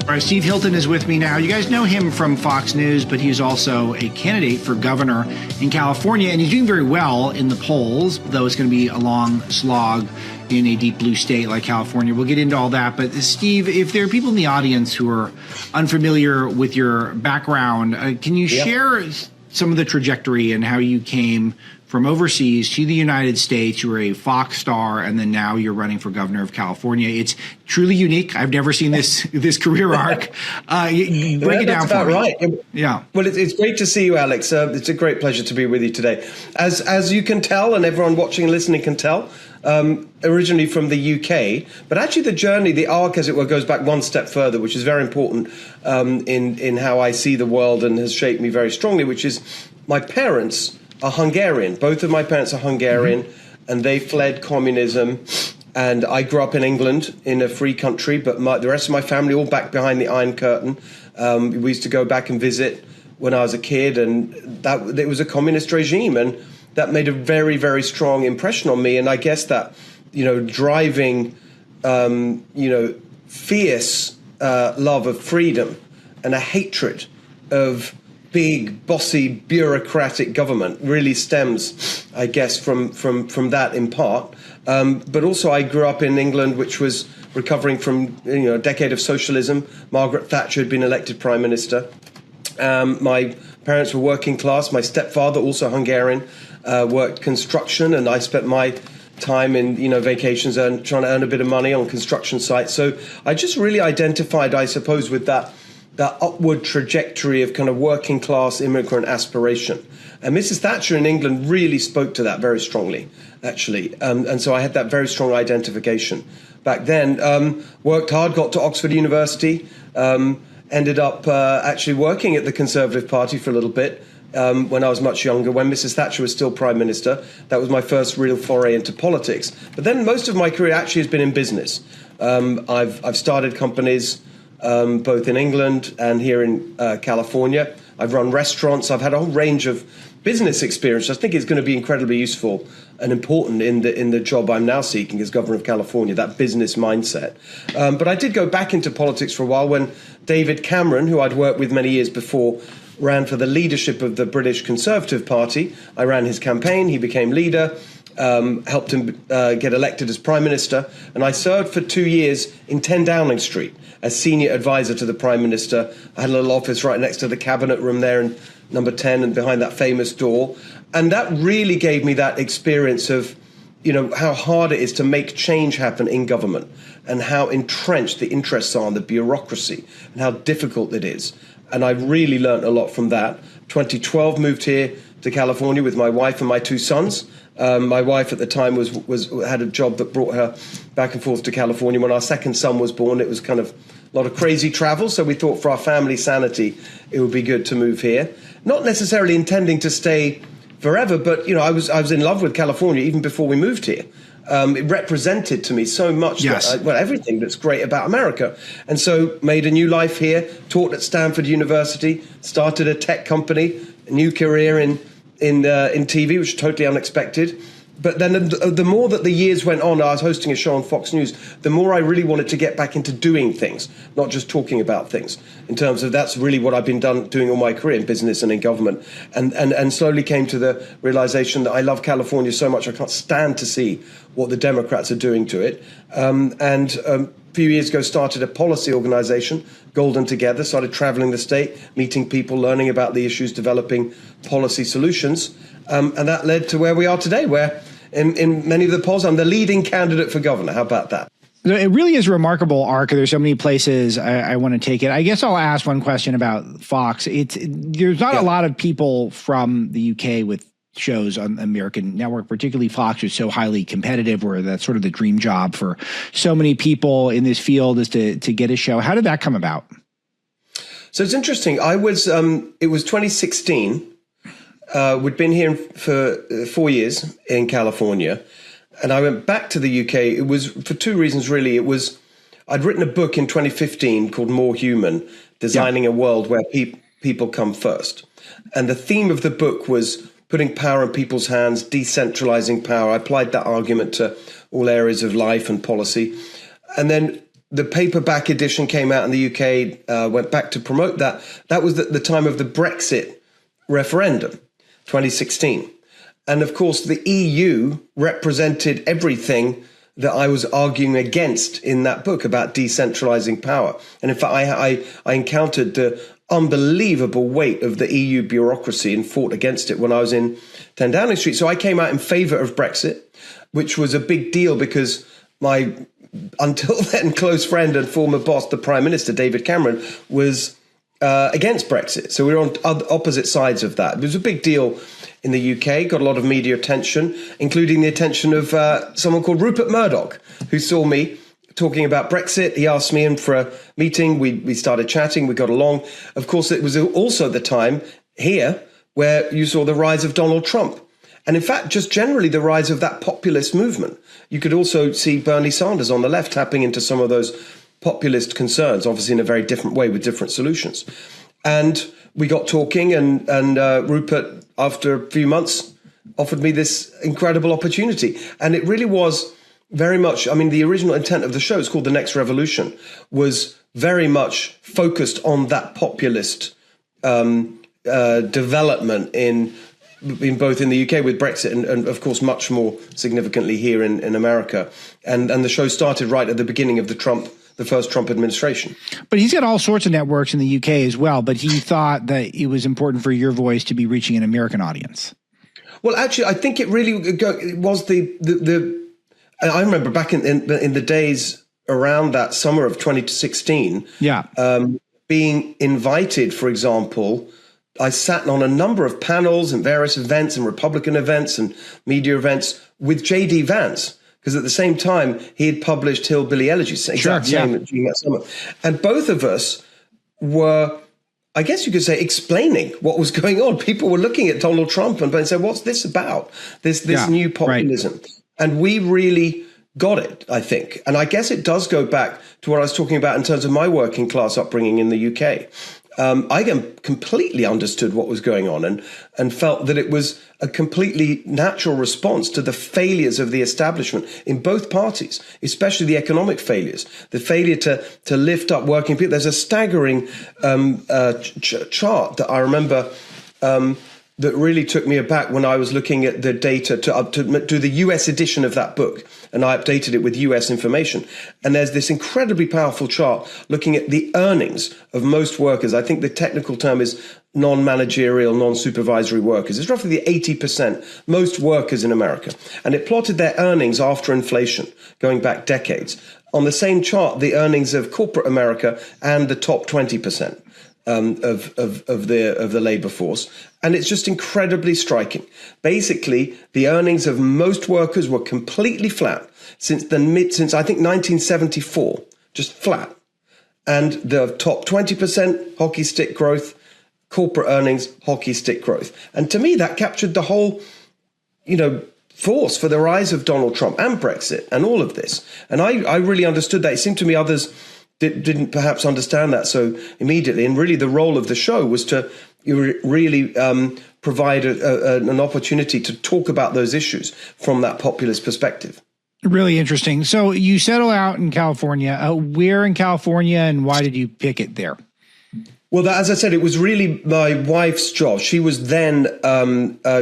All right, Steve Hilton is with me now. You guys know him from Fox News, but he's also a candidate for governor in California, and he's doing very well in the polls, though it's going to be a long slog in a deep blue state like California. We'll get into all that. But Steve, if there are people in the audience who are unfamiliar with your background, can you share some of the trajectory and how you came from overseas to the United States? You were a Fox star, and then now you're running for governor of California. It's truly unique. I've never seen this career arc. Break it down for me. Right. Yeah. Well, it's great to see you, Alex. It's a great pleasure to be with you today. As you can tell, and everyone watching and listening can tell, originally from the UK, but actually the journey, the arc, as it were, goes back one step further, which is very important in how I see the world and has shaped me very strongly, which is my parents are Hungarian. Both of my parents are Hungarian, and they fled communism. And I grew up in England in a free country, but the rest of my family all back behind the Iron Curtain. We used to go back and visit when I was a kid, and it was a communist regime, and that made a very, very strong impression on me. And I guess that, driving, fierce love of freedom and a hatred of big, bossy, bureaucratic government really stems, I guess, from that in part. But also I grew up in England, which was recovering from a decade of socialism. Margaret Thatcher had been elected prime minister. My parents were working class. My stepfather, also Hungarian, worked construction, and I spent my time in vacations and trying to earn a bit of money on construction sites. So I just really identified, I suppose, with that upward trajectory of kind of working class immigrant aspiration. And Mrs. Thatcher in England really spoke to that very strongly, actually. And so I had that very strong identification back then. Worked hard, got to Oxford University, ended up actually working at the Conservative Party for a little bit when I was much younger, when Mrs. Thatcher was still Prime Minister. That was my first real foray into politics. But then most of my career actually has been in business. I've started companies both in England and here in California. I've run restaurants. I've had a whole range of business experience. I think it's going to be incredibly useful and important in the job I'm now seeking as governor of California, that business mindset. But I did go back into politics for a while when David Cameron, who I'd worked with many years before, ran for the leadership of the British Conservative Party. I ran his campaign. He became leader. Helped him get elected as Prime Minister, and I served for 2 years in 10 Downing Street as senior advisor to the Prime Minister. I had a little office right next to the cabinet room there in number 10 and behind that famous door. And that really gave me that experience of, how hard it is to make change happen in government and how entrenched the interests are in the bureaucracy and how difficult it is. And I really learned a lot from that. 2012, moved here to California with my wife and my 2 sons. My wife at the time had a job that brought her back and forth to California. When our second son was born, it was kind of a lot of crazy travel. So we thought for our family sanity, it would be good to move here. Not necessarily intending to stay forever, but, I was in love with California even before we moved here. It represented to me so much, everything that's great about America. And so made a new life here, taught at Stanford University, started a tech company, a new career in TV, which was totally unexpected. But then the more that the years went on, I was hosting a show on Fox News, the more I really wanted to get back into doing things, not just talking about things, in terms of that's really what I've been doing all my career in business and in government. And slowly came to the realization that I love California so much, I can't stand to see what the Democrats are doing to it. A few years ago, started a policy organization, Golden Together, started traveling the state, meeting people, learning about the issues, developing policy solutions. And that led to where we are today, where in many of the polls, I'm the leading candidate for governor. How about that? It really is a remarkable arc. There's so many places I want to take it. I guess I'll ask one question about Fox. There's not a lot of people from the UK with shows on the American network, particularly Fox, is so highly competitive, where that's sort of the dream job for so many people in this field is to get a show. How did that come about? So it's interesting. It was 2016. We'd been here for 4 years in California, and I went back to the UK. It was for 2 reasons, really. I'd written a book in 2015 called More Human, Designing a World Where People Come First. And the theme of the book was putting power in people's hands, decentralizing power. I applied that argument to all areas of life and policy. And then the paperback edition came out in the UK, went back to promote that. That was at the time of the Brexit referendum, 2016. And of course, the EU represented everything that I was arguing against in that book about decentralizing power. And in fact, I encountered the unbelievable weight of the EU bureaucracy and fought against it when I was in 10 Downing Street. So I came out in favor of Brexit, which was a big deal because my until then close friend and former boss, the Prime Minister, David Cameron, was against Brexit. So we were on opposite sides of that. It was a big deal in the UK, got a lot of media attention, including the attention of someone called Rupert Murdoch, who saw me talking about Brexit. He asked me in for a meeting. We started chatting. We got along. Of course, it was also the time here where you saw the rise of Donald Trump. And in fact, just generally the rise of that populist movement. You could also see Bernie Sanders on the left tapping into some of those populist concerns, obviously in a very different way with different solutions. And we got talking and Rupert, after a few months, offered me this incredible opportunity. And it really was very much, I mean, the original intent of the show, it's called The Next Revolution, was very much focused on that populist development in both in the UK with Brexit and of course much more significantly here in America. And the show started right at the beginning of the first Trump administration. But he's got all sorts of networks in the UK as well, but he thought that it was important for your voice to be reaching an American audience. Well, actually, I think it really was I remember back in the days around that summer of 2016, being invited, for example, I sat on a number of panels and various events and Republican events and media events with J.D. Vance, because at the same time he had published Hillbilly Elegies, during that summer. And both of us were, I guess you could say, explaining what was going on. People were looking at Donald Trump and saying, what's this about? This new populism. Right. And we really got it, I think. And I guess it does go back to what I was talking about in terms of my working class upbringing in the UK. I completely understood what was going on and felt that it was a completely natural response to the failures of the establishment in both parties, especially the economic failures, the failure to lift up working people. There's a staggering chart that I remember that really took me aback when I was looking at the data to do the US edition of that book. And I updated it with US information. And there's this incredibly powerful chart looking at the earnings of most workers. I think the technical term is non-managerial, non-supervisory workers. It's roughly the 80%, most workers in America. And it plotted their earnings after inflation, going back decades. On the same chart, the earnings of corporate America and the top 20%. Of the labor force. And it's just incredibly striking. Basically, the earnings of most workers were completely flat since I think 1974, just flat. And the top 20%, hockey stick growth, corporate earnings, hockey stick growth. And to me, that captured the whole, force for the rise of Donald Trump and Brexit and all of this. And I really understood that. It seemed to me others didn't perhaps understand that so immediately. And really the role of the show was to really provide an opportunity to talk about those issues from that populist perspective. Really interesting. So you settle out in California. Where in California and why did you pick it there? Well, as I said, it was really my wife's job. She was then,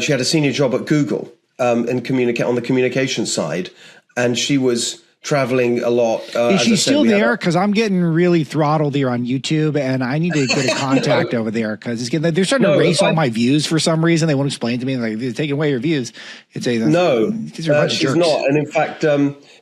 she had a senior job at Google on the communication side, and she was traveling a lot. Is she still there? Because I'm getting really throttled here on YouTube, and I need to get a contact over there because they're starting to erase all my views for some reason. They won't explain to me. Like, they're taking away your views. It's a she's not. And in fact,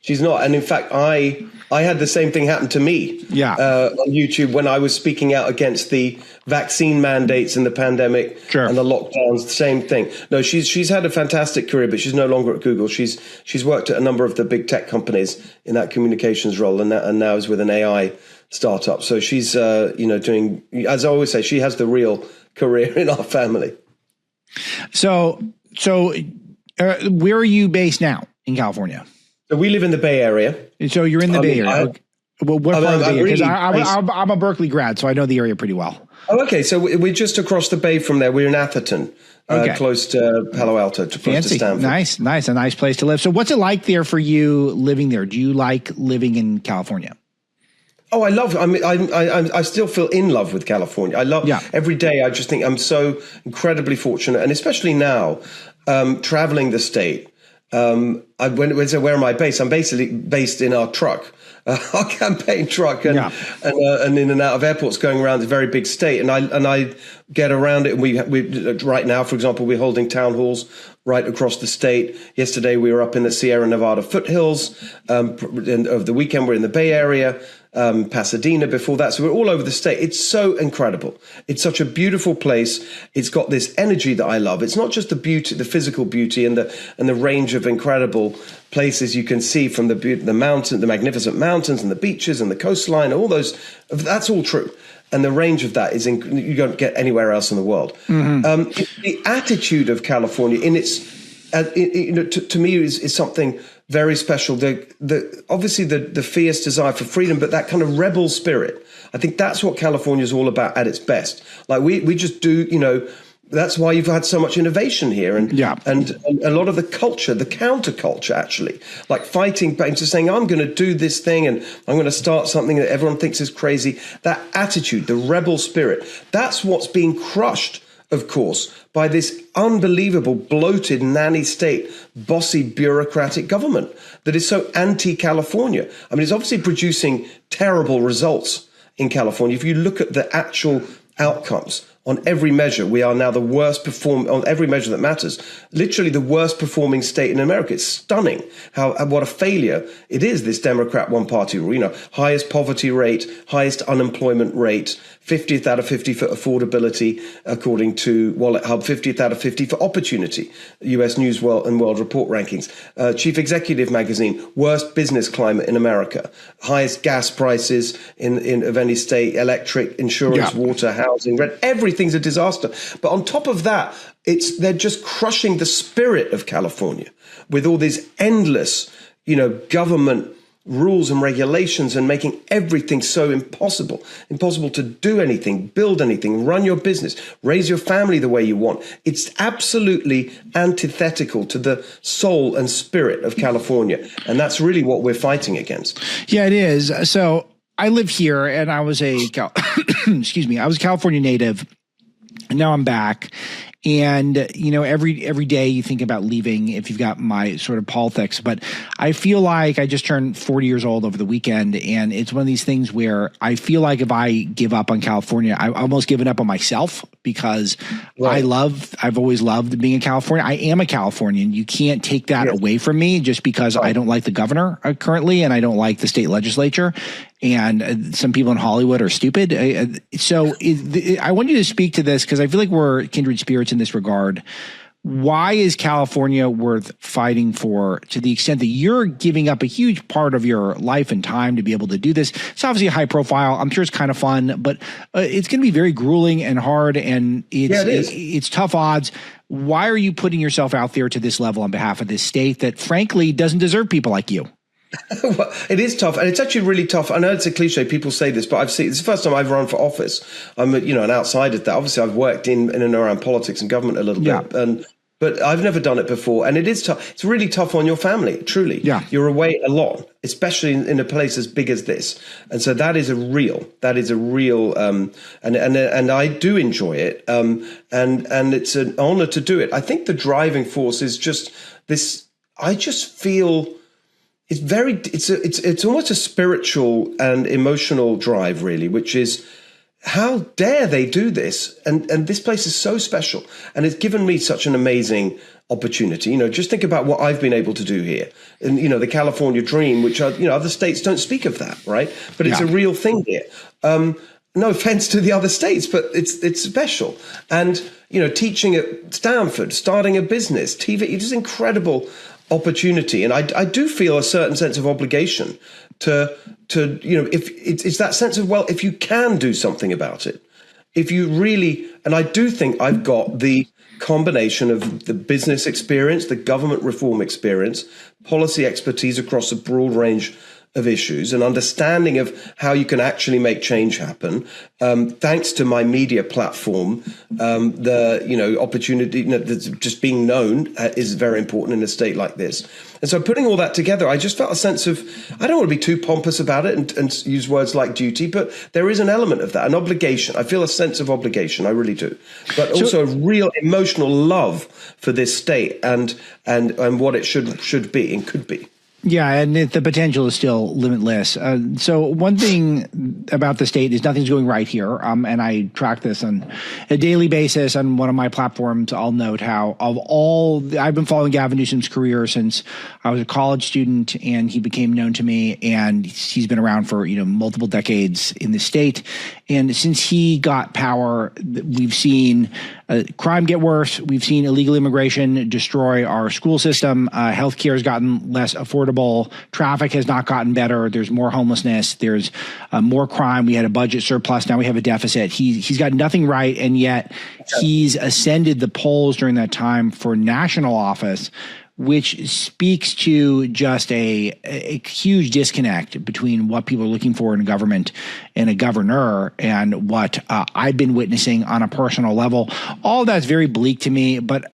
she's not. And in fact, I had the same thing happen to me on YouTube when I was speaking out against the vaccine mandates and the pandemic and the lockdowns. Same thing. No, she's had a fantastic career, but she's no longer at Google. She's worked at a number of the big tech companies in that communications role, and now is with an AI startup. So she's doing, as I always say, she has the real career in our family. So where are you based now in California? So we live in the Bay Area. So you're in the Bay Area. What part of the Bay Area? Because I'm a Berkeley grad, so I know the area pretty well. Oh, okay. So we're just across the bay from there. We're in Atherton, close to Palo Alto, close to Stanford. Nice. A nice place to live. So what's it like there for you living there? Do you like living in California? Oh, I love it. I still feel in love with California. I love every day. I just think I'm so incredibly fortunate, and especially now, traveling the state. When say where am I based? I'm basically based in our truck, our campaign truck, and in and out of airports going around this very big state. And I get around it. And we right now, for example, we're holding town halls right across the state. Yesterday we were up in the Sierra Nevada foothills. Over the weekend we're in the Bay Area. Pasadena before that. So we're all over the state. It's so incredible. It's such a beautiful place. It's got this energy that I love. It's not just the beauty, the physical beauty and the range of incredible places you can see from the mountain, the magnificent mountains and the beaches and the coastline, all those. That's all true. And the range of that you don't get anywhere else in the world. The attitude of California in its, to me is something very special. Obviously the fierce desire for freedom, but that kind of rebel spirit. I think that's what California is all about at its best. Like we just do, that's why you've had so much innovation here, and a lot of the culture, the counterculture, actually, like fighting back to saying, I'm going to do this thing and I'm going to start something that everyone thinks is crazy. That attitude, the rebel spirit, that's what's being crushed, of course, by this unbelievable, bloated, nanny state, bossy, bureaucratic government that is so anti-California. I mean, it's obviously producing terrible results in California. If you look at the actual outcomes, on every measure, we are now the worst on every measure that matters, literally the worst performing state in America. It's stunning what a failure it is, this Democrat one-party rule. Highest poverty rate, highest unemployment rate, 50th out of 50 for affordability, according to Wallet Hub, 50th out of 50 for opportunity, US News and World Report rankings. Chief Executive Magazine, worst business climate in America, highest gas prices of any state, electric, insurance, water, housing, rent, everything's a disaster. But on top of that, they're just crushing the spirit of California with all these endless, government rules and regulations and making everything so impossible to do anything, build anything, run your business, raise your family the way you want. It's absolutely antithetical to the soul and spirit of California. And that's really what we're fighting against. Yeah, it is. So I live here and I was excuse me, I was a California native. And now I'm back. And, every day you think about leaving if you've got my sort of politics. But I feel like I just turned 40 years old over the weekend. And it's one of these things where I feel like if I give up on California, I've almost given up on myself because I've always loved being in California. I am a Californian. You can't take that away from me just because I don't like the governor currently and I don't like the state legislature. And some people in Hollywood are stupid. So I want you to speak to this because I feel like we're kindred spirits in this regard. Why is California worth fighting for to the extent that you're giving up a huge part of your life and time to be able to do this? It's obviously a high profile. I'm sure it's kind of fun, but it's going to be very grueling and hard, and it's tough odds. Why are you putting yourself out there to this level on behalf of this state that, frankly, doesn't deserve people like you? Well, it is tough, and it's actually really tough. I know it's a cliche, people say this, but it's the first time I've run for office. I'm an outsider that. Obviously, I've worked in and around politics and government a little bit, but I've never done it before, and it is tough. It's really tough on your family, truly. Yeah. You're away a lot, especially in a place as big as this, and so that is a real, and I do enjoy it, and it's an honor to do it. I think the driving force is just this. I just feel. It's almost a spiritual and emotional drive, really, which is how dare they do this? And this place is so special, and it's given me such an amazing opportunity. Just think about what I've been able to do here, and the California dream, which other states don't speak of that, right? But it's a real thing here. No offense to the other states, but it's special. And teaching at Stanford, starting a business, TV, it is incredible opportunity, and I do feel a certain sense of obligation to if it's that sense of, well, if you can do something about it, if you really, and I do think I've got the combination of the business experience, the government reform experience, policy expertise across a broad range of issues, an understanding of how you can actually make change happen. Thanks to my media platform, the opportunity, just being known is very important in a state like this. And so putting all that together, I just felt a sense of, I don't want to be too pompous about it and use words like duty, but there is an element of that, an obligation. I feel a sense of obligation, I really do. But also a real emotional love for this state and what it should be and could be. Yeah, and the potential is still limitless. So one thing about the state is nothing's going right here, and I track this on a daily basis on one of my platforms. I'll note how I've been following Gavin Newsom's career since I was a college student, and he became known to me, and he's been around for multiple decades in the state. And since he got power, we've seen crime get worse. We've seen illegal immigration destroy our school system. Healthcare has gotten less affordable. Traffic has not gotten better. There's more homelessness. There's more crime. We had a budget surplus. Now we have a deficit. He's got nothing right, and yet he's ascended the polls during that time for national office, which speaks to just a huge disconnect between what people are looking for in a government and a governor and what I've been witnessing on a personal level. All that's very bleak to me, but